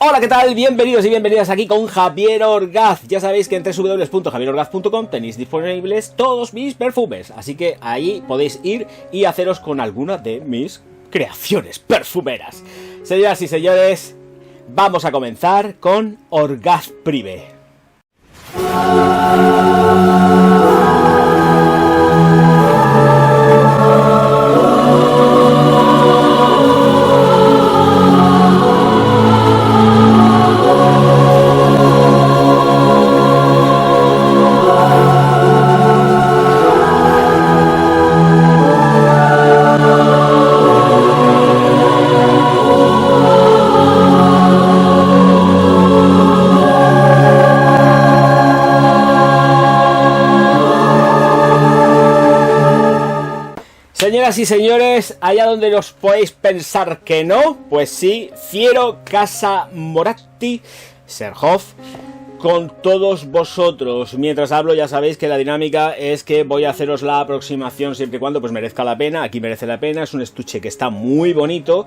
Hola, ¿qué tal? Bienvenidos y bienvenidas aquí con Javier Orgaz. Ya sabéis que en www.javierorgaz.com tenéis disponibles todos mis perfumes, así que ahí podéis ir y haceros con alguna de mis creaciones perfumeras. Señoras y señores, vamos a comenzar con Orgaz Privé. Señoras y señores, allá donde os podéis pensar que no, pues sí, Fiero Casa Moratti Serhoff con todos vosotros. Mientras hablo ya sabéis que la dinámica es que voy a haceros la aproximación siempre y cuando pues merezca la pena. Aquí merece la pena, es un estuche que está muy bonito,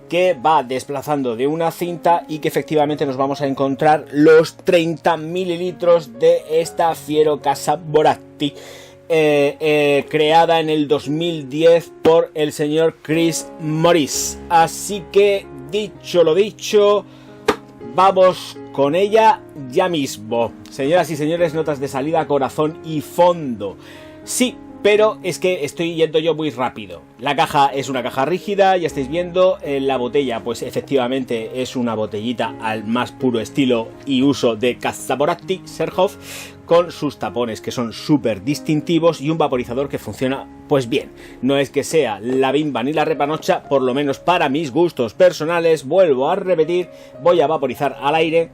que va desplazando de una cinta y que efectivamente nos vamos a encontrar los 30 mililitros de esta Fiero Casa Moratti. Creada en el 2010 por el señor Chris Morris. Así que, dicho lo dicho, vamos con ella ya mismo. Señoras y señores, notas de salida, corazón y fondo. Sí, pero es que estoy yendo yo muy rápido. La caja es una caja rígida, ya estáis viendo. La botella, pues efectivamente es una botellita al más puro estilo y uso de Casa Moratti Serhoff, con sus tapones que son súper distintivos y un vaporizador que funciona pues bien. No es que sea la bimba ni la repanocha, por lo menos para mis gustos personales. Vuelvo a repetir, voy a vaporizar al aire.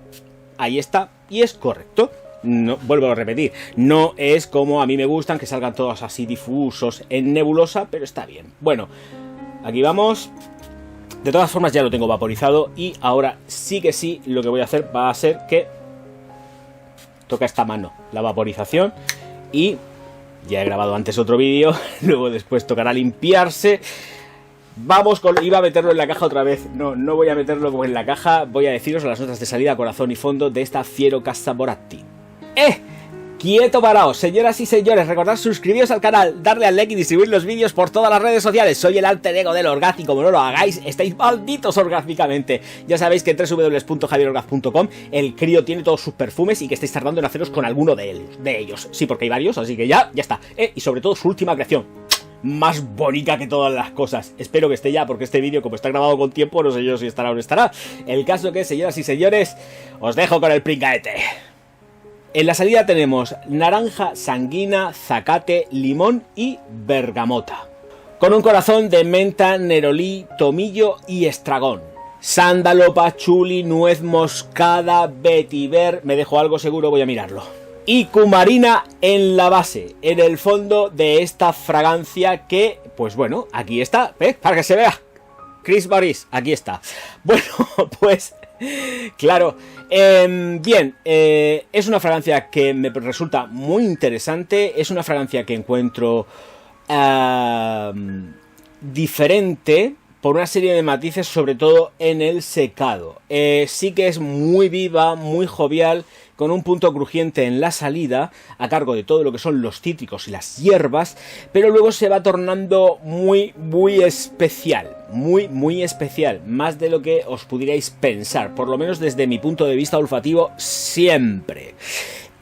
Ahí está, y es correcto. No, vuelvo a repetir, no es como a mí me gustan, que salgan todos así difusos en nebulosa, pero está bien. Bueno, aquí vamos. De todas formas ya lo tengo vaporizado y ahora sí que sí, lo que voy a hacer va a ser que toca esta mano la vaporización y ya he grabado antes otro vídeo, luego después tocará limpiarse. Vamos con... Iba a meterlo en la caja otra vez. No voy a meterlo en la caja. Voy a deciros las notas de salida, corazón y fondo de esta Fiero Casa Moratti. Quieto paraos, señoras y señores, recordad suscribiros al canal, darle al like y distribuir los vídeos por todas las redes sociales. Soy el alter ego del Orgaz y como no lo hagáis, estáis malditos orgánicamente. Ya sabéis que en www.javierorgaz.com el crío tiene todos sus perfumes y que estáis tardando en haceros con alguno de ellos. Sí, porque hay varios, así que ya está. Y sobre todo su última creación, más bonita que todas las cosas. Espero que esté ya, porque este vídeo, como está grabado con tiempo, no sé yo si estará o no estará. El caso que, señoras y señores, os dejo con el pringaete. En la salida tenemos naranja, sanguina, zacate, limón y bergamota. Con un corazón de menta, nerolí, tomillo y estragón. Sándalo, pachuli, nuez moscada, vetiver. Me dejo algo seguro, voy a mirarlo. Y cumarina en la base, en el fondo de esta fragancia que, pues bueno, aquí está, ¿ves? Para que se vea. Chris Morris, aquí está. Bueno, pues... Claro, bien, es una fragancia que me resulta muy interesante, es una fragancia que encuentro diferente por una serie de matices, sobre todo en el secado. Sí que es muy viva, muy jovial, con un punto crujiente en la salida, a cargo de todo lo que son los cítricos y las hierbas, pero luego se va tornando muy especial, muy especial, más de lo que os pudierais pensar, por lo menos desde mi punto de vista olfativo siempre.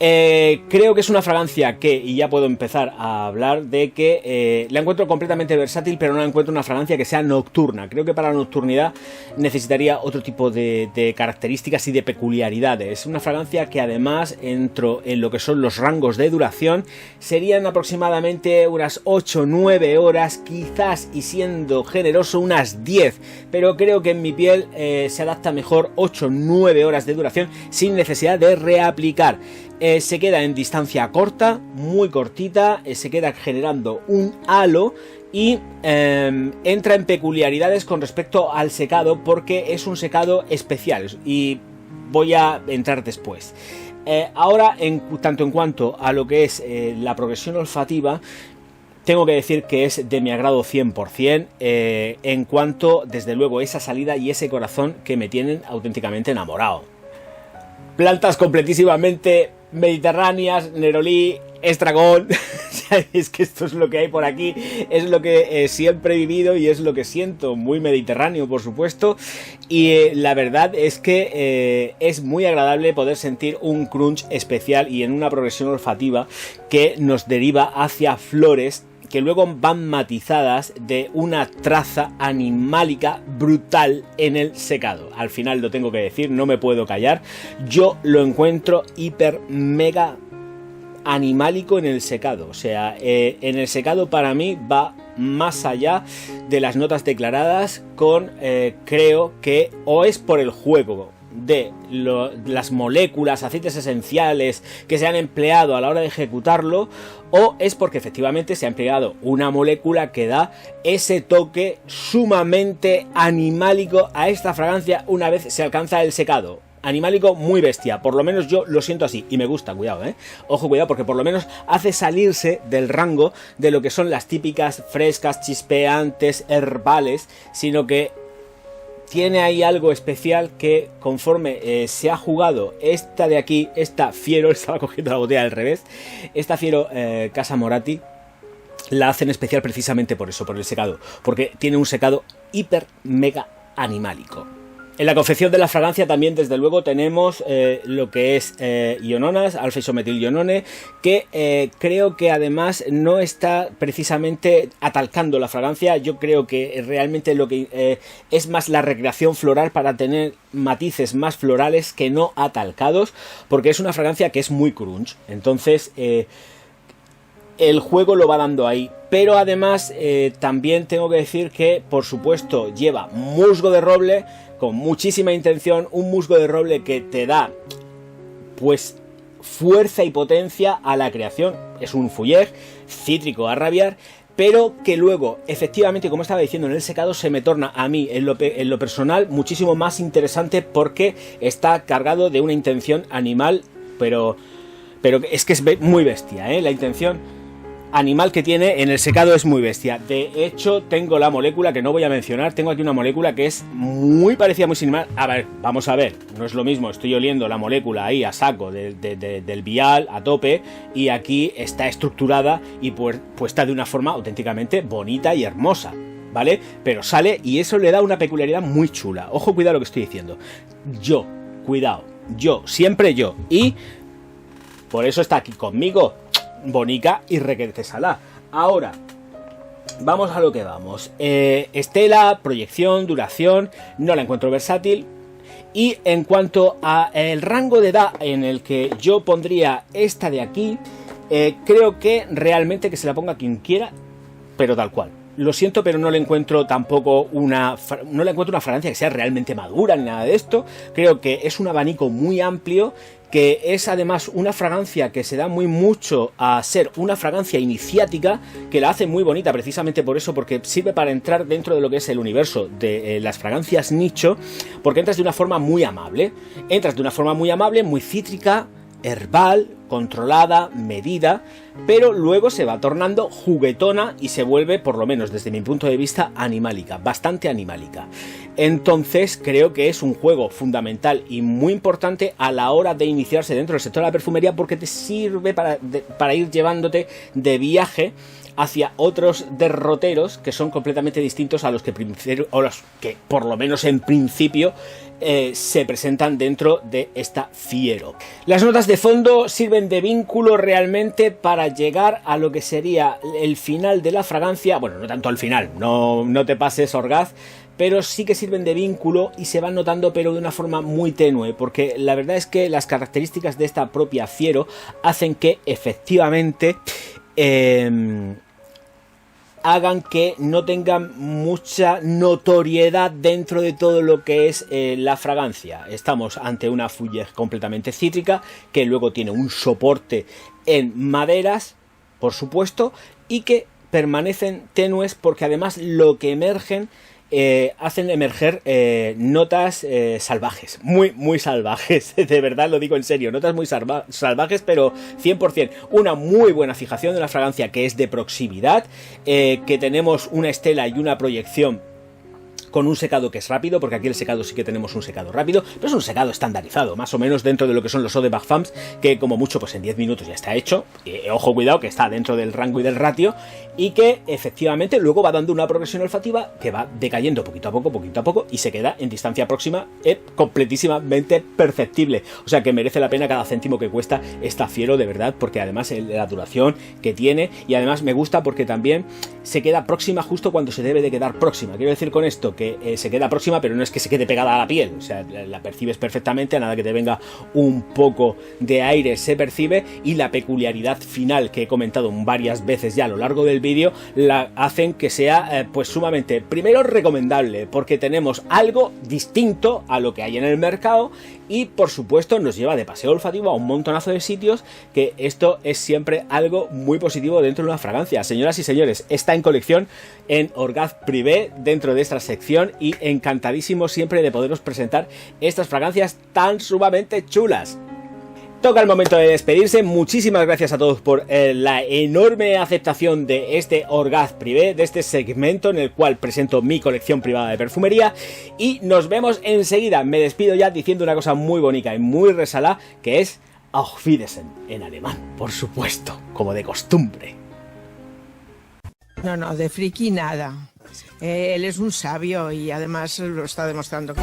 Creo que es una fragancia que, y ya puedo empezar a hablar de que la encuentro completamente versátil, pero no la encuentro una fragancia que sea nocturna. Creo que para la nocturnidad necesitaría otro tipo de características y de peculiaridades. Una fragancia que además entro en lo que son los rangos de duración, serían aproximadamente unas 8-9 horas, quizás, y siendo generoso, unas 10, pero creo que en mi piel se adapta mejor 8-9 horas de duración sin necesidad de reaplicar. Se queda en distancia corta, muy cortita, se queda generando un halo y entra en peculiaridades con respecto al secado, porque es un secado especial y voy a entrar después. Ahora, tanto en cuanto a lo que es la progresión olfativa, tengo que decir que es de mi agrado 100%, en cuanto, desde luego, esa salida y ese corazón que me tienen auténticamente enamorado. Plantas completísimamente mediterráneas, Neroli, estragón. Es que esto es lo que hay por aquí, es lo que siempre he vivido y es lo que siento, muy mediterráneo, por supuesto. Y la verdad es que es muy agradable poder sentir un crunch especial y en una progresión olfativa que nos deriva hacia flores que luego van matizadas de una traza animálica brutal en el secado. Al final lo tengo que decir, no me puedo callar. Yo lo encuentro hiper mega animálico en el secado. O sea, en el secado para mí va más allá de las notas declaradas con, creo que o es por el juego de las moléculas, aceites esenciales que se han empleado a la hora de ejecutarlo, o es porque efectivamente se ha empleado una molécula que da ese toque sumamente animálico a esta fragancia una vez se alcanza el secado. Animálico muy bestia, por lo menos yo lo siento así y me gusta, cuidado, ojo, cuidado, porque por lo menos hace salirse del rango de lo que son las típicas frescas, chispeantes, herbales, sino que tiene ahí algo especial que conforme se ha jugado esta de aquí, esta Fiero, estaba cogiendo la botella al revés, esta Fiero Casa Moratti, la hacen especial precisamente por eso, por el secado, porque tiene un secado hiper mega animálico. En la confección de la fragancia también, desde luego, tenemos lo que es iononas, alfa-isometilionone, que creo que además no está precisamente atalcando la fragancia. Yo creo que realmente lo que es más la recreación floral para tener matices más florales que no atalcados, porque es una fragancia que es muy crunch. Entonces, el juego lo va dando ahí. Pero además también tengo que decir que, por supuesto, lleva musgo de roble con muchísima intención, un musgo de roble que te da pues fuerza y potencia a la creación. Es un fougère cítrico a rabiar, pero que luego, efectivamente, como estaba diciendo, en el secado se me torna a mí, en lo personal, muchísimo más interesante porque está cargado de una intención animal, pero es que es muy bestia, la intención animal que tiene en el secado es muy bestia. De hecho, tengo la molécula que no voy a mencionar. Tengo aquí una molécula que es muy parecida, muy similar. A ver, vamos a ver. No es lo mismo. Estoy oliendo la molécula ahí a saco del vial a tope. Y aquí está estructurada y puesta de una forma auténticamente bonita y hermosa, ¿vale? Pero sale y eso le da una peculiaridad muy chula. Ojo, cuidado lo que estoy diciendo. Siempre yo. Y por eso está aquí conmigo Bonica y requete salá. Ahora, vamos a lo que vamos. Estela, proyección, duración, no la encuentro versátil. Y en cuanto a el rango de edad en el que yo pondría esta de aquí, creo que realmente que se la ponga quien quiera, pero tal cual. Lo siento, pero no le encuentro tampoco una fragancia que sea realmente madura ni nada de esto. Creo que es un abanico muy amplio, que es además una fragancia que se da muy mucho a ser una fragancia iniciática, que la hace muy bonita precisamente por eso, porque sirve para entrar dentro de lo que es el universo de las fragancias nicho, porque entras de una forma muy amable, muy cítrica, herbal, controlada, medida, pero luego se va tornando juguetona y se vuelve, por lo menos desde mi punto de vista, animálica, bastante animálica. Entonces creo que es un juego fundamental y muy importante a la hora de iniciarse dentro del sector de la perfumería, porque te sirve para ir llevándote de viaje hacia otros derroteros que son completamente distintos a los que por lo menos en principio se presentan dentro de esta Fiero. Las notas de fondo sirven de vínculo realmente para llegar a lo que sería el final de la fragancia. Bueno, no tanto al final, no te pases, Orgaz, pero sí que sirven de vínculo y se van notando, pero de una forma muy tenue, porque la verdad es que las características de esta propia Fiero hacen que efectivamente hagan que no tengan mucha notoriedad dentro de todo lo que es la fragancia. Estamos ante una fougère completamente cítrica, que luego tiene un soporte en maderas, por supuesto, y que permanecen tenues porque además lo que emergen hacen emerger notas salvajes, muy salvajes, de verdad lo digo en serio, notas muy salvajes, pero 100%. Una muy buena fijación de una fragancia que es de proximidad, que tenemos una estela y una proyección con un secado que es rápido, porque aquí el secado sí que tenemos un secado rápido, pero es un secado estandarizado, más o menos dentro de lo que son los eau de parfums, que como mucho pues en 10 minutos ya está hecho, ojo cuidado que está dentro del rango y del ratio, y que efectivamente luego va dando una progresión olfativa que va decayendo poquito a poco, y se queda en distancia próxima completísimamente perceptible, o sea que merece la pena cada céntimo que cuesta esta Fiero, de verdad, porque además la duración que tiene, y además me gusta porque también se queda próxima justo cuando se debe de quedar próxima. Quiero decir con esto que se queda próxima, pero no es que se quede pegada a la piel, o sea, la percibes perfectamente, a nada que te venga un poco de aire se percibe, y la peculiaridad final que he comentado varias veces ya a lo largo del vídeo la hacen que sea pues sumamente, primero, recomendable, porque tenemos algo distinto a lo que hay en el mercado, y por supuesto nos lleva de paseo olfativo a un montonazo de sitios, que esto es siempre algo muy positivo dentro de una fragancia. Señoras y señores, está en colección en Orgaz Privé dentro de esta sección, y encantadísimo siempre de poderos presentar estas fragancias tan sumamente chulas. Toca el momento de despedirse. Muchísimas gracias a todos por la enorme aceptación de este Orgaz Privé, de este segmento en el cual presento mi colección privada de perfumería, y nos vemos enseguida. Me despido ya diciendo una cosa muy bonita y muy resalá, que es Auf Wiedersehen en alemán, por supuesto, como de costumbre. No, de friki nada. Él es un sabio y además lo está demostrando.